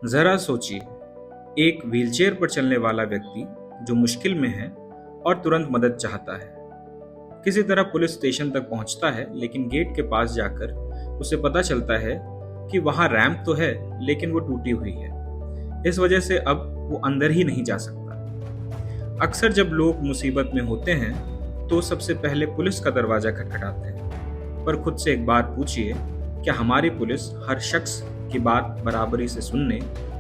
जरा सोचिए, एक व्हीलचेयर पर चलने वाला व्यक्ति जो मुश्किल में है और तुरंत मदद चाहता है। किसी तरह पुलिस स्टेशन तक पहुंचता है, लेकिन गेट के पास जाकर उसे पता चलता है कि वहां रैंप तो है, लेकिन वो टूटी हुई है। इस वजह से अब वो अंदर ही नहीं जा सकता। अक्सर जब लोग मुसीबत में होते हैं तो सबसे पहले पुलिस का दरवाजा खटखटाते हैं। पर खुद से एक बार पूछिए, क्या हमारी पुलिस हर शख्स की बात बराबरी से सुनने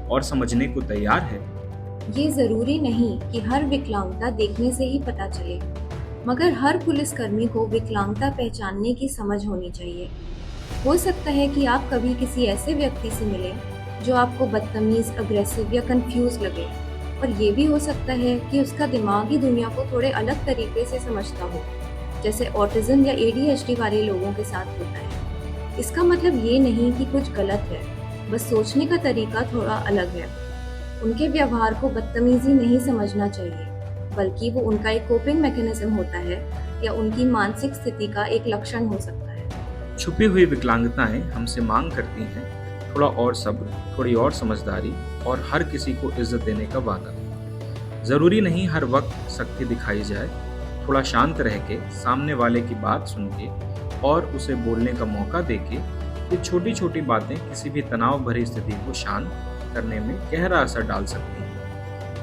और समझने को तैयार है? ये जरूरी नहीं कि हर विकलांगता देखने से ही पता चले, मगर हर पुलिसकर्मी को विकलांगता पहचानने की समझ होनी चाहिए। हो सकता है कि आप कभी किसी ऐसे व्यक्ति से मिलें जो आपको बदतमीज, अग्रेसिव या कंफ्यूज लगे, और ये भी हो सकता है कि उसका दिमाग ही दुनिया को थोड़े अलग तरीके से समझता हो, जैसे ऑटिज्म या ADHD वाले लोगों के साथ होता है। इसका मतलब ये नहीं कि कुछ गलत है, बस सोचने का तरीका थोड़ा अलग है। उनके व्यवहार को बदतमीजी नहीं समझना चाहिए, बल्कि वो उनका एक कोपिंग मैकेनिज्म होता है या उनकी मानसिक स्थिति का एक लक्षण हो सकता है। छुपी हुई विकलांगताएं हमसे मांग करती हैं थोड़ा और सब्र, थोड़ी और समझदारी और हर किसी को इज्जत देने का वादा। जरूरी नहीं हर वक्त सख्ती दिखाई जाए। थोड़ा शांत रह के, सामने वाले की बात सुन के और उसे बोलने का मौका देके, ये छोटी छोटी बातें किसी भी तनाव भरी स्थिति को शांत करने में गहरा असर डाल सकती हैं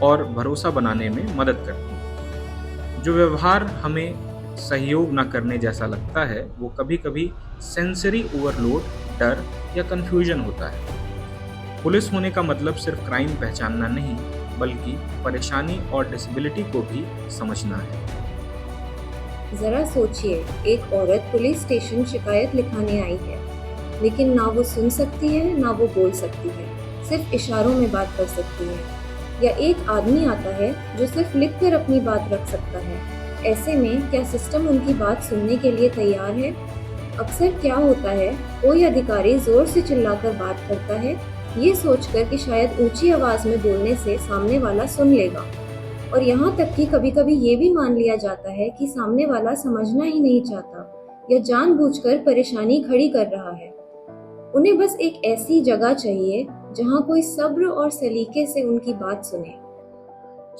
और भरोसा बनाने में मदद करती हैं। जो व्यवहार हमें सहयोग न करने जैसा लगता है, वो कभी कभी सेंसरी ओवरलोड, डर या कंफ्यूजन होता है। पुलिस होने का मतलब सिर्फ क्राइम पहचानना नहीं, बल्कि परेशानी और डिसेबिलिटी को भी समझना है। जरा सोचिए, एक औरत पुलिस स्टेशन शिकायत लिखाने आई है, लेकिन ना वो सुन सकती है ना वो बोल सकती है, सिर्फ इशारों में बात कर सकती है। या एक आदमी आता है जो सिर्फ लिखकर अपनी बात रख सकता है। ऐसे में क्या सिस्टम उनकी बात सुनने के लिए तैयार है? अक्सर क्या होता है, कोई अधिकारी जोर से चिल्लाकर बात करता है, ये सोचकर कि शायद ऊंची आवाज में बोलने से सामने वाला सुन लेगा। और यहाँ तक कि कभी-कभी ये भी मान लिया जाता है कि सामने वाला समझना ही नहीं चाहता या जानबूझकर परेशानी खड़ी कर रहा है। उन्हें बस एक ऐसी जगह चाहिए जहाँ कोई सब्र और सलीके से उनकी बात सुने।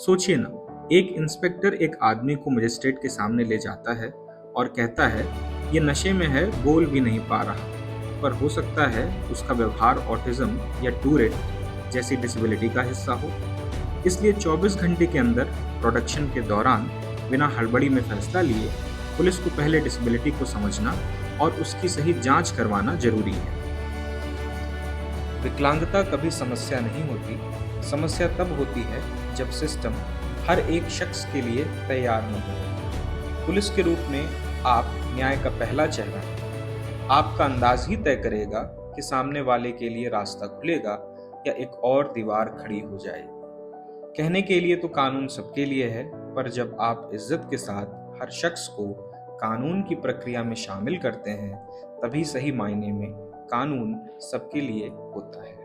सोचिए ना, एक इंस्पेक्टर एक आदमी को मजिस्ट्रेट के सामने ले जाता है और कहता है, ये नशे में है, बोल भी नहीं पा रहा। पर हो सकता है उसका व्यवहार ऑटिज्म या टूरेट जैसी डिसेबिलिटी का हिस्सा हो। इसलिए 24 घंटे के अंदर प्रोडक्शन के दौरान बिना हड़बड़ी में फैसला लिए पुलिस को पहले डिसेबिलिटी को समझना और उसकी सही जांच करवाना जरूरी है। विकलांगता कभी समस्या नहीं होती। समस्या तब होती है जब सिस्टम हर एक शख्स के लिए तैयार नहीं हो। पुलिस के रूप में आप न्याय का पहला चेहरा हैं। आपका अंदाज ही तय करेगा कि सामने वाले के लिए रास्ता खुलेगा या एक और दीवार खड़ी हो जाए। कहने के लिए तो कानून सबके लिए है, पर जब आप इज्जत के साथ हर शख्स को कानून की प्रक्रिया में शामिल करते हैं, तभी सही मायने में कानून सबके लिए होता है।